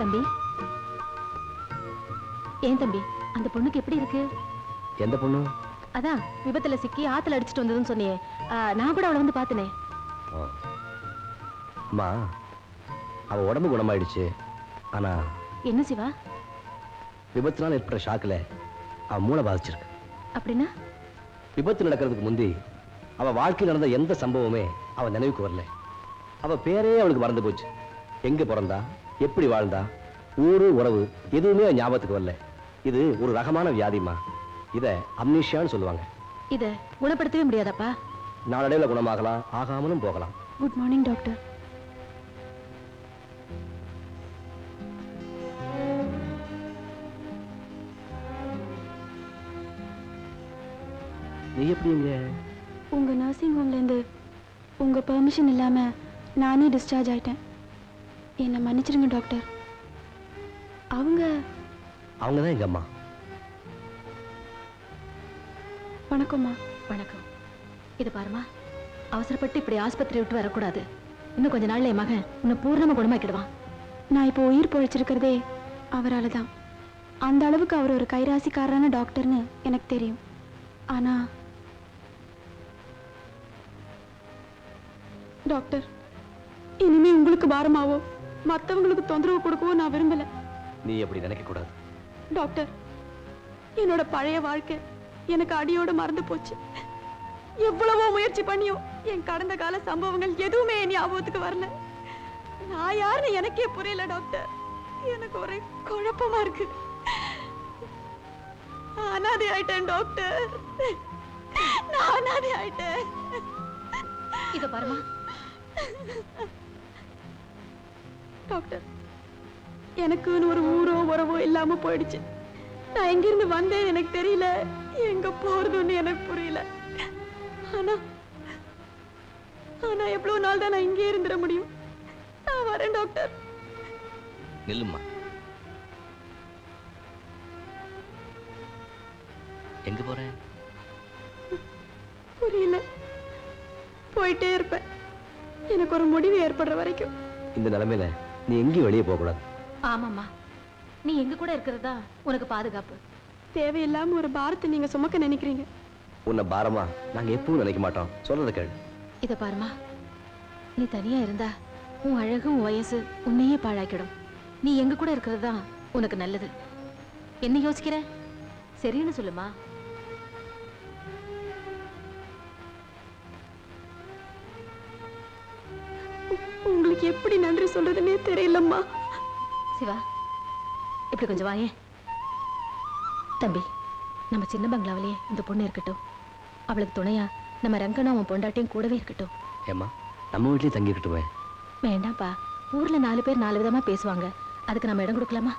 தம்பி, ஏன் தம்பி அந்த பொண்ணுக்கு எப்படி இருக்கு? எந்த பொண்ணு? அதான் விபத்துல சிக்கி ஆத்துல அடிச்சிட்டு வந்ததுன்னு சொன்னியே, நான் கூட அவளை வந்து பார்த்தனே. அம்மா, அவ உடம்பு குணமாயிடுச்சு. ஆனா என்ன சிவா? விபத்தினால் ஏற்பட்ட ஷாக்ல அவ மூளை பாதிச்சிருக்கு. அப்படின்னா? விபத்து நடக்கிறதுக்கு முந்தி அவ வாழ்க்கையில் நடந்த எந்த சம்பவமே அவ நினைவுக்கு வரல. அவ பேரே அவளுக்கு மறந்து போச்சு. எங்க பிறந்தா, எப்படி வாழ்ந்தா, ஊரு உறவு எதுவுமே ஞாபகத்துக்கு வரல. இது ஒரு ரகமான வியாதிமா. இத அம்னீஷியான்னு சொல்லுவாங்க. இத குணப்படுத்தவே முடியாதப்பா. நாளடைவில் குணமாகலாம், ஆகாமலும் போகலாம். Good morning doctor. நீ எப்படிங்க? உங்க நர்சிங் ஹோம்ல இருந்து உங்க பெர்மிஷன் இல்லாம நானே டிஸ்சார்ஜ் ஆயிட்டேன். என்னை மன்னிச்சிடுங்க டாக்டர். அவங்க தான் எங்க அம்மா. வணக்கம்மா. வணக்கம். இது பாருமா, அவசரப்பட்டு இப்படி ஆஸ்பத்திரி விட்டு வரக்கூடாது. இன்னும் கொஞ்ச நாள்ல என் மகன் உன்னை பூர்ணமா குணமாக்கிடுவான். நான் இப்போ உயிர் பொழைச்சிருக்கிறதே அவரால் தான். அந்த அளவுக்கு அவர் ஒரு கைராசிக்காரரான டாக்டர்னு எனக்கு தெரியும். ஆனா டாக்டர், இனிமே உங்களுக்கு பாரமாவோ மற்றவங்களுக்கு தொந்தரவு கொடுக்கவோ நான் விரும்பல. நீ எப்படி நினைக்க கூடாது டாக்டர். என்னோட பழைய வாழ்க்கை எனக்கு அடியோட மறந்து போச்சு. எவ்வளவோ முயற்சி பண்ணியும் என் கடந்த கால சம்பவங்கள் எதுவுமே என் ஞாபகத்துக்கு வரல. நான் யாருன்னு எனக்கே புரியல டாக்டர். எனக்கு ஒரே குழப்பமா இருக்கு. அனாதை ஆயிட்டேன் டாக்டர். நான் அனாதை ஆயிட்டேன். இத பாருமா டாக்டர், எனக்குன்னு ஒரு ஊரோ உறவோ இல்லாம போயிடுச்சு. நான் எங்கிருந்து வந்தேன் எனக்கு தெரியல, எங்க போறதுன்னு எனக்கு புரியல. ஆனா ஆனா எவ்வளவு நாள் தான் நான் இங்கே இருந்துட முடியும்? நான் வரேன் டாக்டர். நில்லுமா. எங்க போறேன் புரியல. போயிட்டே இருப்பேன், எனக்கு ஒரு முடிவு ஏற்படுற வரைக்கும். இந்த நிலைமையில நீ எங்கேயும் வெளியே போக கூடாது. ஆமாம்மா, நீ எங்க கூட இருக்கிறதா உனக்கு பாதுகாப்பு. தேவையில்லாம ஒரு பாரத்தை நீங்க சுமக்க நினைக்கிறீங்க. உன்னை பாரமா நாங்க எப்பவும் நினைக்க மாட்டோம். சொல்றத கேளு. இத பாருமா, நீ தனியா இருந்தா உன் அழகு உன் வயசு உன்னையே பாழாக்கிடும். நீ எங்க கூட இருக்கிறது தான் உனக்கு நல்லது. என்ன யோசிக்கிற? சரின்னு சொல்லுமா. உங்களுக்கு எப்படி நன்றி சொல்றதுன்னே தெரியலம்மா. சிவா, இப்படி கொஞ்சம் வாயே. தம்பி, நம்ம சின்ன பங்களாவிலேயே இந்த பொண்ணு இருக்கட்டும். அவளுக்கு துணையா நம்ம ரங்கனும் அவன் பொண்டாட்டியும் கூடவே இருக்கட்டும். ஏம்மா, நம்ம வீட்லயே தங்கிக்கிட்டுமே. வேண்டாம்ப்பா, ஊர்ல 4 பேர் 4 விதமா பேசுவாங்க. அதுக்கு நம்ம இடம் கொடுக்கலாமா?